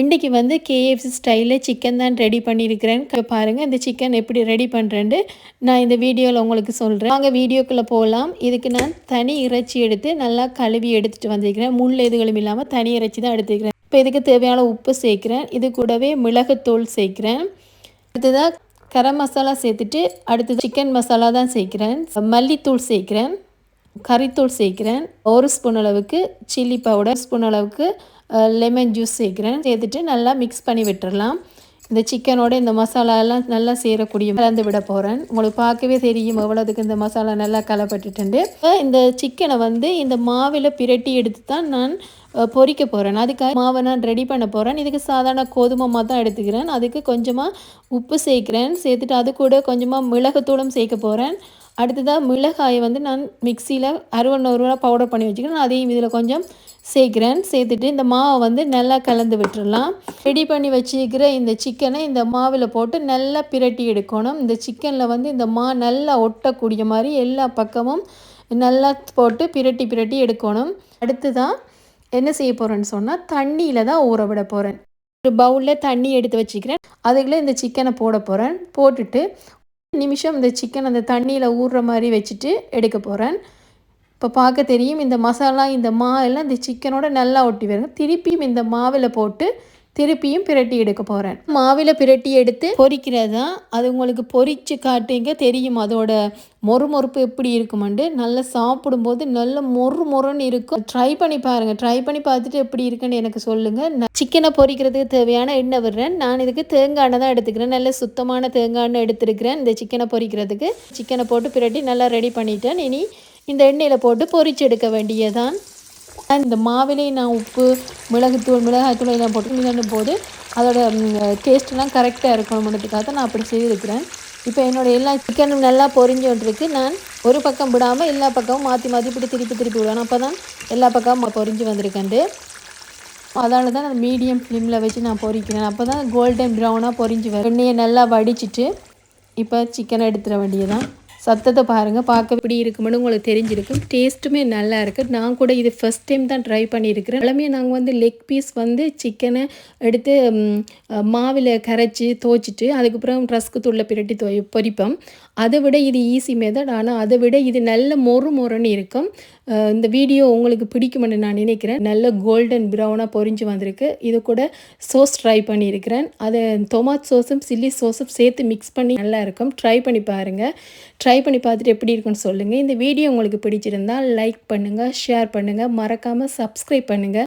இன்றைக்கி வந்து KFC ஸ்டைலில் சிக்கன் தான் ரெடி பண்ணியிருக்கிறேன். பாருங்கள் இந்த சிக்கன் எப்படி ரெடி பண்ணுறேன்னு நான் இந்த வீடியோவில் உங்களுக்கு சொல்கிறேன். வாங்க வீடியோக்குள்ளே போகலாம். இதுக்கு நான் தனி இறைச்சி எடுத்து நல்லா கழுவி எடுத்துகிட்டு வந்திருக்கிறேன். முள் எதுகளும் இல்லாமல் தனி இறைச்சி தான் எடுத்துக்கிறேன். இப்போ இதுக்கு தேவையான உப்பு சேர்க்குறேன். இது கூடவே மிளகுத்தூள் சேர்க்குறேன். அடுத்ததாக கரம் மசாலா சேர்த்துட்டு அடுத்தது சிக்கன் மசாலா தான் சேர்க்குறேன். மல்லித்தூள் சேர்க்குறேன். கறித்தூள் சேர்க்குறேன். 1 ஸ்பூன் அளவுக்கு சில்லி பவுடர், ஸ்பூன் அளவுக்கு லெமன் ஜூஸ் சேர்க்குறேன். சேர்த்துட்டு நல்லா மிக்ஸ் பண்ணி விட்டுறலாம். இந்த சிக்கனோட இந்த மசாலாலாம் நல்லா சேரக்கூடிய கலந்து விட போகிறேன். உங்களுக்கு பார்க்கவே தெரியும் எவ்வளோதுக்கு இந்த மசாலா நல்லா கலப்பட்டுட்டு. இந்த சிக்கனை வந்து இந்த மாவில் பிரட்டி எடுத்து தான் நான் பொரிக்க போகிறேன். அதுக்காக மாவை நான் ரெடி பண்ண போகிறேன். இதுக்கு சாதாரண கோதுமை மாவு தான் எடுத்துக்கிறேன். அதுக்கு கொஞ்சமாக உப்பு சேர்க்குறேன். சேர்த்துட்டு அது கூட கொஞ்சமாக மிளகுத்தூளும் சேர்க்க போகிறேன். அடுத்ததாக மிளகாயை வந்து நான் மிக்சியில் 60 ரூபா பவுடர் பண்ணி வச்சுக்கிறேன். அதையும் இதில் கொஞ்சம் சேர்க்குறேன். சேர்த்துட்டு இந்த மாவை வந்து நல்லா கலந்து விட்டுறலாம். ரெடி பண்ணி வச்சுக்கிற இந்த சிக்கனை இந்த மாவில் போட்டு நல்லா பிரட்டி எடுக்கணும். இந்த சிக்கனில் வந்து இந்த நல்லா ஒட்டக்கூடிய மாதிரி எல்லா பக்கமும் நல்லா போட்டு பிரட்டி எடுக்கணும். அடுத்ததான் என்ன செய்ய போகிறேன்னு சொன்னால் தண்ணியில் தான் ஊற விட போகிறேன். ஒரு பவுலில் தண்ணி எடுத்து வச்சுக்கிறேன். அதுக்குள்ளே இந்த சிக்கனை போட போகிறேன். போட்டுட்டு நிமிஷம் இந்த சிக்கன் அந்த தண்ணியில் ஊறுற மாதிரி வச்சுட்டு எடுக்க போகிறேன். இப்போ பார்க்க தெரியும் இந்த மசாலா இந்த எல்லாம் இந்த சிக்கனோட நல்லா ஒட்டி வருங்க. திருப்பியும் இந்த மாவில் போட்டு திருப்பியும் பிரட்டி எடுக்க போகிறேன். மாவில் பிரட்டி எடுத்து பொரிக்கிறதா அது உங்களுக்கு பொரித்து காட்டுங்க தெரியும் அதோட மொறுமொறுப்பு எப்படி இருக்குமெண்டு. நல்லா சாப்பிடும்போது நல்ல மொறுன்னு இருக்கும். ட்ரை பண்ணி பாருங்கள். ட்ரை பண்ணி பார்த்துட்டு எப்படி இருக்குன்னு எனக்கு சொல்லுங்கள். சிக்கனை பொரிக்கிறதுக்கு தேவையான எண்ணெய் விடுறேன். நான் இதுக்கு தேங்காய் எண்ணெய் தான் எடுத்துக்கிறேன். நல்ல சுத்தமான தேங்காய் எண்ணெய் எடுத்துருக்கிறேன். இந்த சிக்கனை பொரிக்கிறதுக்கு சிக்கனை போட்டு பிரட்டி நல்லா ரெடி பண்ணிட்டேன். இனி இந்த எண்ணெயில் போட்டு பொரிச்சு எடுக்க வேண்டியதான். இந்த மாவிலே நான் உப்பு மிளகாய்த்தூள் எல்லாம் போட்டு போது அதோட டேஸ்ட்லாம் கரெக்டாக இருக்கணும்ன்றதுக்காக நான் அப்படி செய்திருக்கிறேன். இப்போ என்னோடய எல்லா சிக்கனும் நல்லா பொரிஞ்சுட்டுருக்கு. நான் ஒரு பக்கம் விடாமல் எல்லா பக்கமும் மாற்றி இப்படி திருப்பி விடுவேன். அப்போ தான் எல்லா பக்கமும் பொரிஞ்சு வந்திருக்கேன்ட்டு. அதனால தான் நான் மீடியம் ஃப்ளேமில் வச்சு நான் பொரிக்கிறேன். அப்போ தான் கோல்டன் ப்ரௌனாக பொரிஞ்சு வரும். எண்ணெயை நல்லா வடிச்சிட்டு இப்போ சிக்கனை எடுத்துட வேண்டியதான். சத்தத்தை பாருங்கள். பார்க்க எப்படி இருக்குமென்னு உங்களுக்கு தெரிஞ்சிருக்கும். டேஸ்ட்டுமே நல்லா இருக்குது. நான் கூட இது ஃபஸ்ட் டைம் தான் ட்ரை பண்ணியிருக்கிறேன். எல்லாமே நாங்கள் வந்து லெக் பீஸ் வந்து சிக்கனை எடுத்து மாவில் கரைச்சி துவைச்சிட்டு அதுக்கப்புறம் ரஸ்க்கு தூளில் பிரட்டி பொரிப்போம். அதை விட இது ஈஸி மெத்தட். ஆனால் அதை விட இது நல்ல மொறுன்னு இருக்கும். இந்த வீடியோ உங்களுக்கு பிடிக்குமென்னு நான் நினைக்கிறேன். நல்ல கோல்டன் ப்ரௌனாக பொரிஞ்சு வந்திருக்கு. இது கூட சோஸ் ட்ரை பண்ணியிருக்கிறேன். அதை டொமாட்டோ சோஸும் சில்லி சோஸும் சேர்த்து மிக்ஸ் பண்ணி நல்லா இருக்கும். ட்ரை பண்ணி பாருங்கள். ட்ரை பண்ணி பார்த்துட்டு எப்படி இருக்குன்னு சொல்லுங்கள். இந்த வீடியோ உங்களுக்கு பிடிச்சிருந்தால் லைக் பண்ணுங்கள், ஷேர் பண்ணுங்கள், மறக்காமல் சப்ஸ்கிரைப் பண்ணுங்கள்.